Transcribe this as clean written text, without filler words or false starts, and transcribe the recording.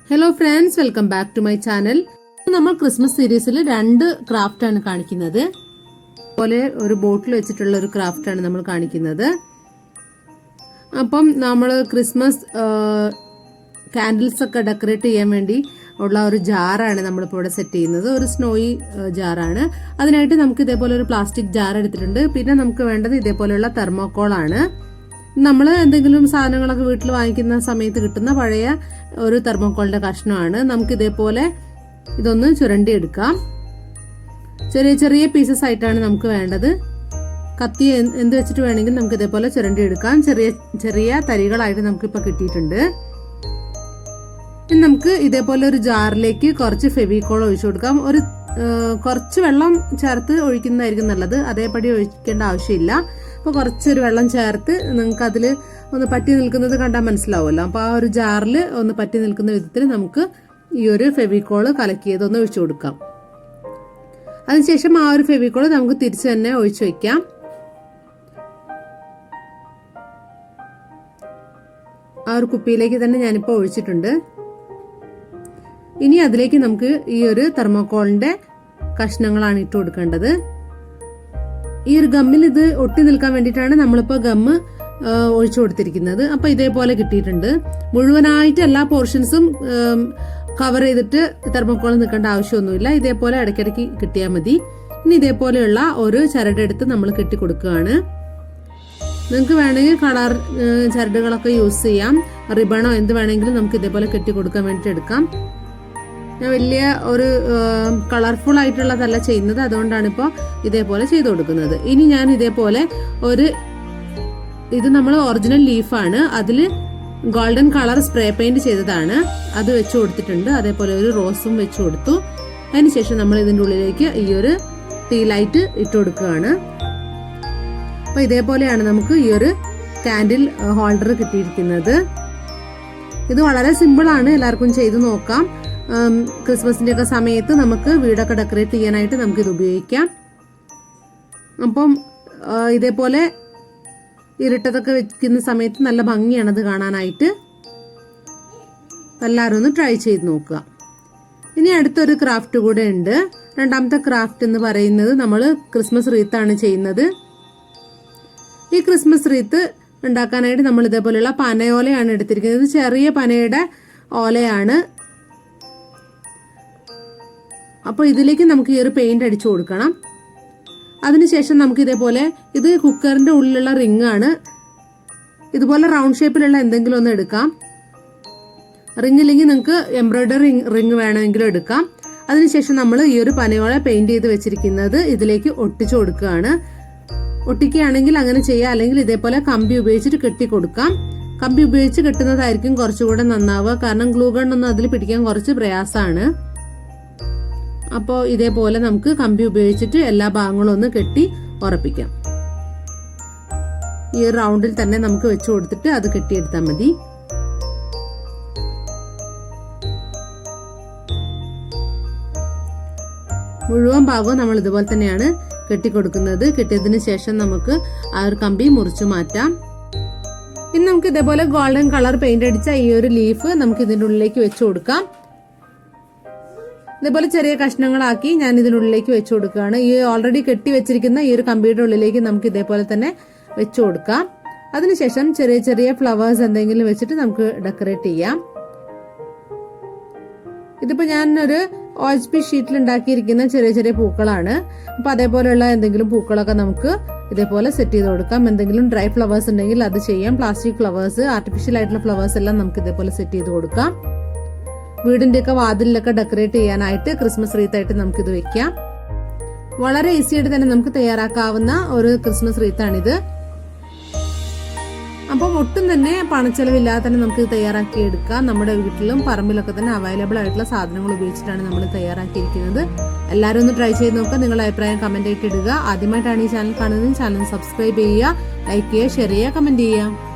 Hello friends, welcome back to my channel. നമ്മൾ Christmas സീരീസിൽ 2 craft ആണ് കാണിക്കുന്നത്. അതുപോലെ ഒരു ബോട്ടിൽ വെച്ചിട്ടുള്ള ഒരു ക്രാഫ്റ്റ് ആണ് നമ്മൾ കാണിക്കുന്നത്. അപ്പം നമ്മൾ ക്രിസ്മസ് കാൻഡിൽസ് ഒക്കെ ഡെക്കറേറ്റ് ചെയ്യാൻ വേണ്ടി ഉള്ള ഒരു ജാറാണ് നമ്മളിപ്പോൾ ഇവിടെ സെറ്റ് ചെയ്യുന്നത്. ഒരു സ്നോയി ജാറാണ്. അതിനായിട്ട് നമുക്ക് ഇതേപോലെ ഒരു പ്ലാസ്റ്റിക് ജാർ എടുത്തിട്ടുണ്ട്. പിന്നെ നമുക്ക് വേണ്ടത് ഇതേപോലെയുള്ള തെർമോക്കോളാണ്. നമ്മൾ എന്തെങ്കിലും സാധനങ്ങളൊക്കെ വീട്ടിൽ വാങ്ങിക്കുന്ന സമയത്ത് കിട്ടുന്ന പഴയ ഒരു തെർമോക്കോളിന്റെ കഷ്ണമാണ്. നമുക്ക് ഇതേപോലെ ഇതൊന്ന് ചുരണ്ടി എടുക്കാം. ചെറിയ ചെറിയ പീസസ് ആയിട്ടാണ് നമുക്ക് വേണ്ടത്. കത്തി എന്ത് വെച്ചിട്ട് വേണമെങ്കിൽ നമുക്ക് ഇതേപോലെ ചുരണ്ടി എടുക്കാം. ചെറിയ ചെറിയ തരികളായിട്ട് നമുക്കിപ്പോൾ കിട്ടിയിട്ടുണ്ട്. ഇനി നമുക്ക് ഇതേപോലെ ഒരു ജാറിലേക്ക് കുറച്ച് ഫെവിക്കോൾ ഒഴിച്ചു കൊടുക്കാം. കുറച്ച് വെള്ളം ചേർത്ത് ഒഴിക്കുന്നതായിരിക്കും നല്ലത്. അതേപടി ഒഴിക്കേണ്ട ആവശ്യമില്ല. അപ്പോൾ കുറച്ചൊരു വെള്ളം ചേർത്ത് നിങ്ങൾക്ക് അതിൽ ഒന്ന് പറ്റി നിൽക്കുന്നത് കണ്ടാൽ മനസ്സിലാവുമല്ലോ. അപ്പോൾ ആ ഒരു ജാറിൽ ഒന്ന് പറ്റി നിൽക്കുന്ന വിധത്തിൽ നമുക്ക് ഈ ഒരു ഫെവിക്കോൾ കലക്കിയതൊന്ന് ഒഴിച്ചു കൊടുക്കാം. അതിനുശേഷം ആ ഒരു ഫെവിക്കോൾ നമുക്ക് തിരിച്ച് തന്നെ ഒഴിച്ചു വയ്ക്കാം. ആ ഒരു കുപ്പിയിലേക്ക് തന്നെ ഞാനിപ്പോൾ ഒഴിച്ചിട്ടുണ്ട്. ഇനി അതിലേക്ക് നമുക്ക് ഈ ഒരു തെർമോക്കോളിന്റെ കഷ്ണങ്ങളാണ് ഇട്ട് കൊടുക്കേണ്ടത്. ഈ ഒരു ഗമ്മിൽ ഇത് ഒട്ടി നിൽക്കാൻ വേണ്ടിയിട്ടാണ് നമ്മളിപ്പോൾ ഗമ്മ് ഒഴിച്ചു കൊടുത്തിരിക്കുന്നത്. അപ്പോൾ ഇതേപോലെ കിട്ടിയിട്ടുണ്ട്. മുഴുവനായിട്ട് എല്ലാ പോർഷൻസും കവർ ചെയ്തിട്ട് തെർമോക്കോൾ നിൽക്കേണ്ട ആവശ്യമൊന്നുമില്ല. ഇതേപോലെ ഇടയ്ക്കിടയ്ക്ക് കിട്ടിയാൽ മതി. ഇനി ഇതേപോലെയുള്ള ഒരു ചരടെടുത്ത് നമ്മൾ കെട്ടി കൊടുക്കുകയാണ്. നിങ്ങൾക്ക് വേണമെങ്കിൽ കളർ ചരടുകളൊക്കെ യൂസ് ചെയ്യാം. റിബണോ എന്ത് വേണമെങ്കിലും നമുക്ക് ഇതേപോലെ കെട്ടി കൊടുക്കാൻ വേണ്ടിയിട്ട് എടുക്കാം. ഞാൻ വലിയ ഒരു കളർഫുൾ ആയിട്ടുള്ളതല്ല ചെയ്യുന്നത്, അതുകൊണ്ടാണ് ഇപ്പോൾ ഇതേപോലെ ചെയ്തു കൊടുക്കുന്നത്. ഇനി ഞാൻ ഇതേപോലെ ഇത് നമ്മൾ ഒറിജിനൽ ലീഫാണ്, അതിൽ ഗോൾഡൻ കളർ സ്പ്രേ പെയിന്റ് ചെയ്തതാണ്, അത് വെച്ച് കൊടുത്തിട്ടുണ്ട്. അതേപോലെ ഒരു റോസും വെച്ച് കൊടുത്തു. അതിനുശേഷം നമ്മൾ ഇതിൻ്റെ ഉള്ളിലേക്ക് ഈ ഒരു ടീ ലൈറ്റ് ഇട്ട് കൊടുക്കുകയാണ്. അപ്പോൾ ഇതേപോലെയാണ് നമുക്ക് ഈ ഒരു കാൻഡിൽ ഹോൾഡർ കിട്ടിയിരിക്കുന്നത്. ഇത് വളരെ സിമ്പിൾ ആണ്, എല്ലാവർക്കും ചെയ്തു നോക്കാം. ക്രിസ്മസിന്റെ ഒക്കെ സമയത്ത് നമുക്ക് വീടൊക്കെ ഡെക്കറേറ്റ് ചെയ്യാനായിട്ട് നമുക്ക് ഇത് ഉപയോഗിക്കാം. അപ്പം ഇതേപോലെ ഇരുട്ടത്തൊക്കെ വെക്കുന്ന സമയത്ത് നല്ല ഭംഗിയാണ് അത് കാണാനായിട്ട്. എല്ലാവരും ഒന്ന് ട്രൈ ചെയ്ത് നോക്കുക. ഇനി അടുത്തൊരു ക്രാഫ്റ്റ് കൂടെ ഉണ്ട്. രണ്ടാമത്തെ ക്രാഫ്റ്റ് എന്ന് പറയുന്നത് നമ്മൾ ക്രിസ്മസ് റീത്താണ് ചെയ്യുന്നത്. ഈ ക്രിസ്മസ് റീത്ത് ഉണ്ടാക്കാനായിട്ട് നമ്മൾ ഇതേപോലെയുള്ള പനയോലയാണ് എടുത്തിരിക്കുന്നത്. ചെറിയ പനയുടെ ഓലയാണ്. അപ്പോൾ ഇതിലേക്ക് നമുക്ക് ഈ ഒരു പെയിന്റ് അടിച്ചു കൊടുക്കണം. അതിനുശേഷം നമുക്ക് ഇതേപോലെ, ഇത് കുക്കറിന്റെ ഉള്ളിലുള്ള റിംഗ് ആണ്. ഇതുപോലെ റൗണ്ട് ഷേപ്പിലുള്ള എന്തെങ്കിലും ഒന്ന് എടുക്കാം. റിംഗ് ഇല്ലെങ്കിൽ നിങ്ങൾക്ക് എംബ്രോയിഡറി റിംഗ് വേണമെങ്കിലും എടുക്കാം. അതിനുശേഷം നമ്മൾ ഈ ഒരു പനയോല പെയിന്റ് ചെയ്ത് വെച്ചിരിക്കുന്നത് ഇതിലേക്ക് ഒട്ടിച്ചു കൊടുക്കുകയാണ്. ഒട്ടിക്കുകയാണെങ്കിൽ അങ്ങനെ ചെയ്യാം, അല്ലെങ്കിൽ ഇതേപോലെ കമ്പി ഉപയോഗിച്ചിട്ട് കെട്ടി കൊടുക്കാം. കമ്പി ഉപയോഗിച്ച് കെട്ടുന്നതായിരിക്കും കുറച്ചുകൂടെ നന്നാവുക, കാരണം ഗ്ലൂ ഗൺ ഒന്നും അതിൽ പിടിക്കാൻ കുറച്ച് പ്രയാസമാണ്. അപ്പോൾ ഇതേപോലെ നമുക്ക് കമ്പി ഉപയോഗിച്ചിട്ട് എല്ലാ ഭാഗങ്ങളും ഒന്ന് കെട്ടി ഉറപ്പിക്കാം. ഈ റൗണ്ടിൽ തന്നെ നമുക്ക് വെച്ച് കൊടുത്തിട്ട് അത് കെട്ടിയെടുത്താൽ മതി. മുഴുവൻ ഭാഗവും നമ്മൾ ഇതുപോലെ തന്നെയാണ് കെട്ടിക്കൊടുക്കുന്നത്. കെട്ടിയതിന് ശേഷം നമുക്ക് ആ ഒരു കമ്പി മുറിച്ചു മാറ്റാം. ഇനി നമുക്ക് ഇതേപോലെ ഗോൾഡൻ കളർ പെയിന്റ് അടിച്ച ഈ ഒരു ലീഫ് നമുക്ക് ഇതിൻ്റെ ഉള്ളിലേക്ക് വെച്ച് കൊടുക്കാം. ഇതേപോലെ ചെറിയ കഷ്ണങ്ങളാക്കി ഞാൻ ഇതിനുള്ളിലേക്ക് വെച്ച് കൊടുക്കുകയാണ്. ഈ ഓൾറെഡി കെട്ടി വെച്ചിരിക്കുന്ന ഈ ഒരു കമ്പിയുടെ ഉള്ളിലേക്ക് നമുക്ക് ഇതേപോലെ തന്നെ വെച്ച് കൊടുക്കാം. അതിനുശേഷം ചെറിയ ചെറിയ ഫ്ലവേഴ്സ് എന്തെങ്കിലും വെച്ചിട്ട് നമുക്ക് ഡെക്കറേറ്റ് ചെയ്യാം. ഇതിപ്പോൾ ഞാനൊരു OHP ഷീറ്റിൽ ഉണ്ടാക്കിയിരിക്കുന്ന ചെറിയ ചെറിയ പൂക്കളാണ്. അപ്പോൾ അതേപോലെയുള്ള എന്തെങ്കിലും പൂക്കളൊക്കെ നമുക്ക് ഇതേപോലെ സെറ്റ് ചെയ്ത് കൊടുക്കാം. എന്തെങ്കിലും ഡ്രൈ ഫ്ലവേഴ്സ് ഉണ്ടെങ്കിൽ അത് ചെയ്യാം. പ്ലാസ്റ്റിക് ഫ്ലവേഴ്സ്, ആർട്ടിഫിഷ്യൽ ആയിട്ടുള്ള ഫ്ലവേഴ്സ് എല്ലാം നമുക്ക് ഇതേപോലെ സെറ്റ് ചെയ്ത് കൊടുക്കാം. വീടിന്റെ ഒക്കെ വാതിലിലൊക്കെ ഡെക്കറേറ്റ് ചെയ്യാനായിട്ട് ക്രിസ്മസ് റീത്തായിട്ട് നമുക്കിത് വെക്കാം. വളരെ ഈസി ആയിട്ട് തന്നെ നമുക്ക് തയ്യാറാക്കാവുന്ന ഒരു ക്രിസ്മസ് റീത്താണിത്. അപ്പം ഒട്ടും തന്നെ പണച്ചെലവില്ലാതെ തന്നെ നമുക്ക് തയ്യാറാക്കി എടുക്കാം. നമ്മുടെ വീട്ടിലും പറമ്പിലൊക്കെ തന്നെ അവൈലബിൾ ആയിട്ടുള്ള സാധനങ്ങൾ ഉപയോഗിച്ചിട്ടാണ് നമ്മൾ തയ്യാറാക്കിയിരിക്കുന്നത്. എല്ലാവരും ഒന്ന് ട്രൈ ചെയ്ത് നോക്കുക. നിങ്ങളുടെ അഭിപ്രായം കമന്റ് ആയിട്ട് ഇടുക. ആദ്യമായിട്ടാണ് ഈ ചാനൽ കാണുന്നത്, ചാനൽ സബ്സ്ക്രൈബ് ചെയ്യുക, ലൈക്ക് ചെയ്യുക, ഷെയർ ചെയ്യുക, കമന്റ് ചെയ്യുക.